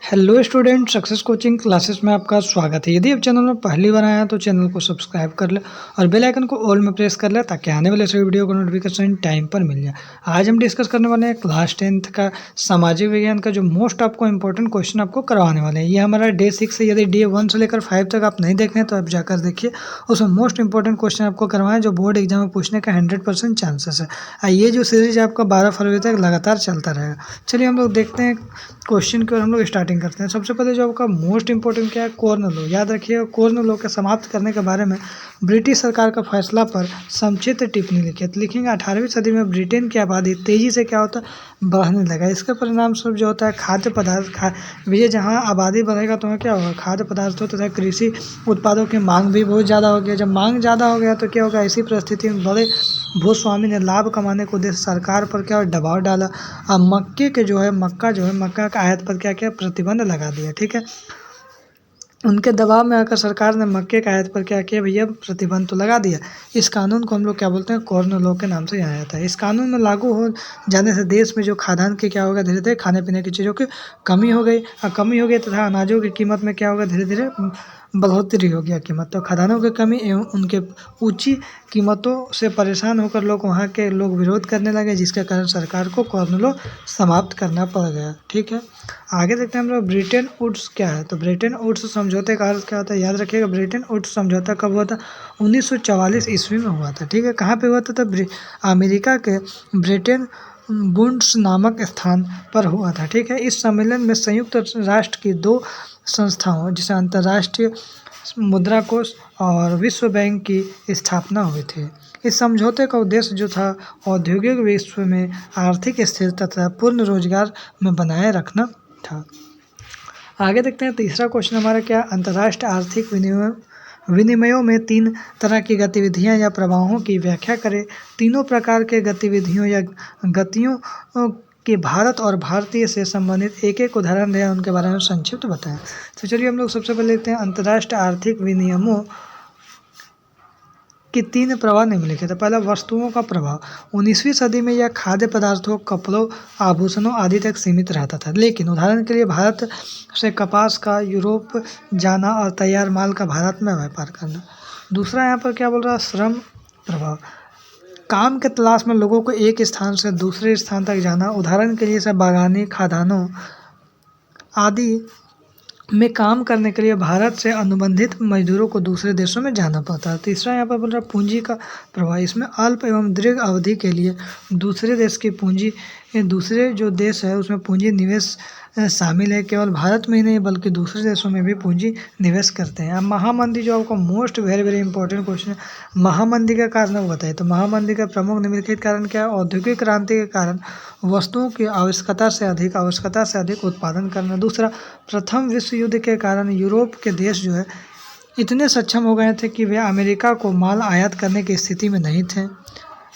Hello student, success coaching classes में आपका स्वागत है। यदि आप चैनल में पहली बार आया तो चैनल को सब्सक्राइब कर ले और बेल आइकन को ऑल में प्रेस कर ले ताकि आने वाले सभी वीडियो का नोटिफिकेशन टाइम पर मिल जाए। आज हम डिस्कस करने वाले हैं क्लास 10th का सामाजिक विज्ञान का जो मोस्ट आपको इंपॉर्टेंट क्वेश्चन आपको करवाने वाले हैं। ये हमारा डे 6 है। यदि डे 1 से लेकर 5 तक आप नहीं देख रहे हैं तो आप जाकर देखिए, उसमें मोस्ट इंपॉर्टेंट क्वेश्चन आपको करवाएं जो बोर्ड एग्जाम में पूछने का 100% चांसेस है। ये जो सीरीज आपका 12 फरवरी तक लगातार चलता रहेगा। चलिए हम लोग देखते हैं क्वेश्चन की और हम लोग स्टार्टिंग करते हैं। सबसे पहले जो आपका मोस्ट इंपॉर्टेंट क्या है, कॉर्न लॉ। याद रखिएगा, कॉर्न लॉ के समाप्त करने के बारे में ब्रिटिश सरकार का फैसला पर संक्षिप्त टिप्पणी लिखिए। तो लिखेंगे 18वीं सदी में ब्रिटेन की आबादी तेजी से क्या होता है, बढ़ने लगा। इसके परिणाम स्वरूप जो होता है खाद्य पदार्थ भैया जहाँ आबादी बढ़ेगा तो क्या होगा, खाद्य पदार्थों तथा कृषि उत्पादों की मांग भी बहुत ज़्यादा हो गया। जब मांग ज़्यादा हो गया तो क्या होगा, ऐसी परिस्थिति में बड़े भूस्वामी ने लाभ कमाने को उद्देश्य सरकार पर क्या दबाव डाला और मक्का का आयात पर क्या क्या प्रतिबंध लगा दिया। ठीक है, उनके दबाव में आकर सरकार ने मक्के का आयात पर क्या किया भैया, प्रतिबंध तो लगा दिया। इस कानून को हम लोग क्या बोलते हैं, कॉर्न लॉ के नाम से जाना जाता है। इस कानून में लागू हो जाने से देश में जो खाद्यान्न की क्या होगा, धीरे धीरे खाने पीने की चीज़ों की कमी हो गई तथा अनाजों की कीमत में क्या होगा, धीरे धीरे बढ़ोतरी हो गया कीमत। तो खाद्यान्नों की कमी एवं उनके ऊंची कीमतों से परेशान होकर वहाँ के लोग विरोध करने लगे, जिसके कारण सरकार को कॉर्न लॉ समाप्त करना पड़ गया। ठीक है, आगे देखते हैं हम लोग ब्रिटेन वुड्स क्या है। तो ब्रिटेन वुड्स समझौते का अर्थ क्या होता है, याद रखिएगा। ब्रिटेन वुड्स समझौता कब हुआ था, 1944 ईस्वी में हुआ था। ठीक है, कहाँ पे हुआ था, तो अमेरिका के ब्रिटेन वुड्स नामक स्थान पर हुआ था। ठीक है, इस सम्मेलन में संयुक्त राष्ट्र की दो संस्थाओं जैसे अंतर्राष्ट्रीय मुद्रा कोष और विश्व बैंक की स्थापना हुई थी। इस समझौते का उद्देश्य जो था, औद्योगिक विश्व में आर्थिक स्थिरता तथा पूर्ण रोजगार में बनाए रखना था। आगे देखते हैं तीसरा क्वेश्चन हमारा क्या, अंतर्राष्ट्रीय आर्थिक विनिमयों में 3 तरह की गतिविधियां या प्रवाहों की व्याख्या करें। तीनों प्रकार के गतिविधियों या गतियों कि भारत और भारतीय से संबंधित एक एक उदाहरण दें, उनके बारे में संक्षिप्त बताएं। तो चलिए हम लोग सबसे पहले देखते हैं अंतर्राष्ट्रीय आर्थिक विनियमों कि 3 प्रवाह निम्नलिखित है। पहला, वस्तुओं का प्रवाह। 19वीं सदी में यह खाद्य पदार्थों, कपड़ों, आभूषणों आदि तक सीमित रहता था, लेकिन उदाहरण के लिए भारत से कपास का यूरोप जाना और तैयार माल का भारत में व्यापार करना। दूसरा यहाँ पर क्या बोल रहा है, श्रम प्रवाह। काम के तलाश में लोगों को एक स्थान से दूसरे स्थान तक जाना, उदाहरण के लिए सब बागानी, खदानों आदि में काम करने के लिए भारत से अनुबंधित मजदूरों को दूसरे देशों में जाना पड़ता है। तीसरा यहाँ पर बोल रहा है पूंजी का प्रवाह। इसमें अल्प एवं दीर्घ अवधि के लिए दूसरे देश की पूंजी, दूसरे जो देश है उसमें पूंजी निवेश शामिल है। केवल भारत में ही नहीं बल्कि दूसरे देशों में भी पूंजी निवेश करते हैं। अब महामंदी जो आपको मोस्ट वेरी इंपॉर्टेंट क्वेश्चन है, महामंदी का कारण बताइए। तो महामंदी का प्रमुख निम्नलिखित कारण क्या है, औद्योगिक क्रांति के कारण वस्तुओं की आवश्यकता से अधिक उत्पादन करना। दूसरा, प्रथम विश्व युद्ध के कारण यूरोप के देश जो है इतने सक्षम हो गए थे कि वे अमेरिका को माल आयात करने की स्थिति में नहीं थे।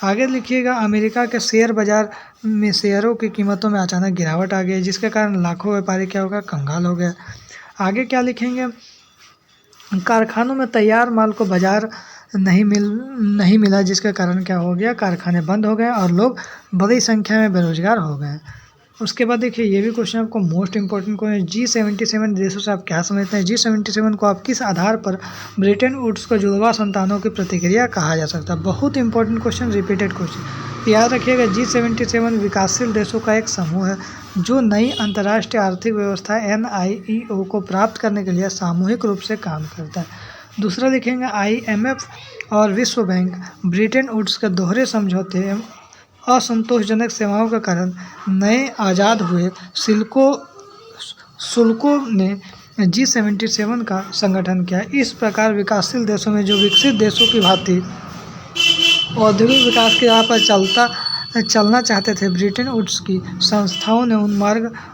आगे लिखिएगा, अमेरिका के शेयर बाजार में शेयरों की कीमतों में अचानक गिरावट आ गई, जिसके कारण लाखों व्यापारी क्या होगा, कंगाल हो गए। आगे क्या लिखेंगे, कारखानों में तैयार माल को बाजार नहीं मिला, जिसके कारण क्या हो गया, कारखाने बंद हो गए और लोग बड़ी संख्या में बेरोजगार हो गए। उसके बाद देखिए, ये भी क्वेश्चन आपको मोस्ट इंपॉर्टेंट क्वेश्चन, G77 देशों से आप क्या समझते हैं। G77 को आप किस आधार पर ब्रिटेन वुड्स को जुड़वा संतानों की प्रतिक्रिया कहा जा सकता है। बहुत इंपॉर्टेंट क्वेश्चन, रिपीटेड क्वेश्चन। याद रखिएगा, G77 विकासशील देशों का एक समूह है जो नई अंतर्राष्ट्रीय आर्थिक व्यवस्था NIEO को प्राप्त करने के लिए सामूहिक रूप से काम करता है। दूसरा लिखेंगे, IMF और विश्व बैंक ब्रिटेन वुड्स के दोहरे समझौते असंतोषजनक सेवाओं के कारण नए आज़ाद हुए शुल्कों ने G77 का संगठन किया। इस प्रकार विकासशील देशों में जो विकसित देशों की भांति औद्योगिक विकास की राह पर चलना चाहते थे, ब्रिटेन वुड्स की संस्थाओं ने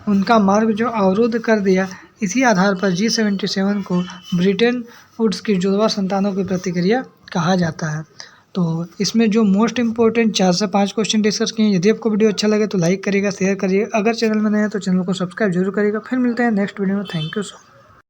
उनका मार्ग जो अवरुद्ध कर दिया। इसी आधार पर G77 को ब्रिटेन वुड्स की जुड़वा संतानों की प्रतिक्रिया कहा जाता है। तो इसमें जो मोस्ट इंपॉर्टेंट 4 से 5 क्वेश्चन डिस्कस किए। यदि आपको वीडियो अच्छा लगे तो लाइक करिएगा, शेयर करिए। अगर चैनल में नए हैं तो चैनल को सब्सक्राइब जरूर करिएगा। फिर मिलते हैं नेक्स्ट वीडियो में। Thank you so much.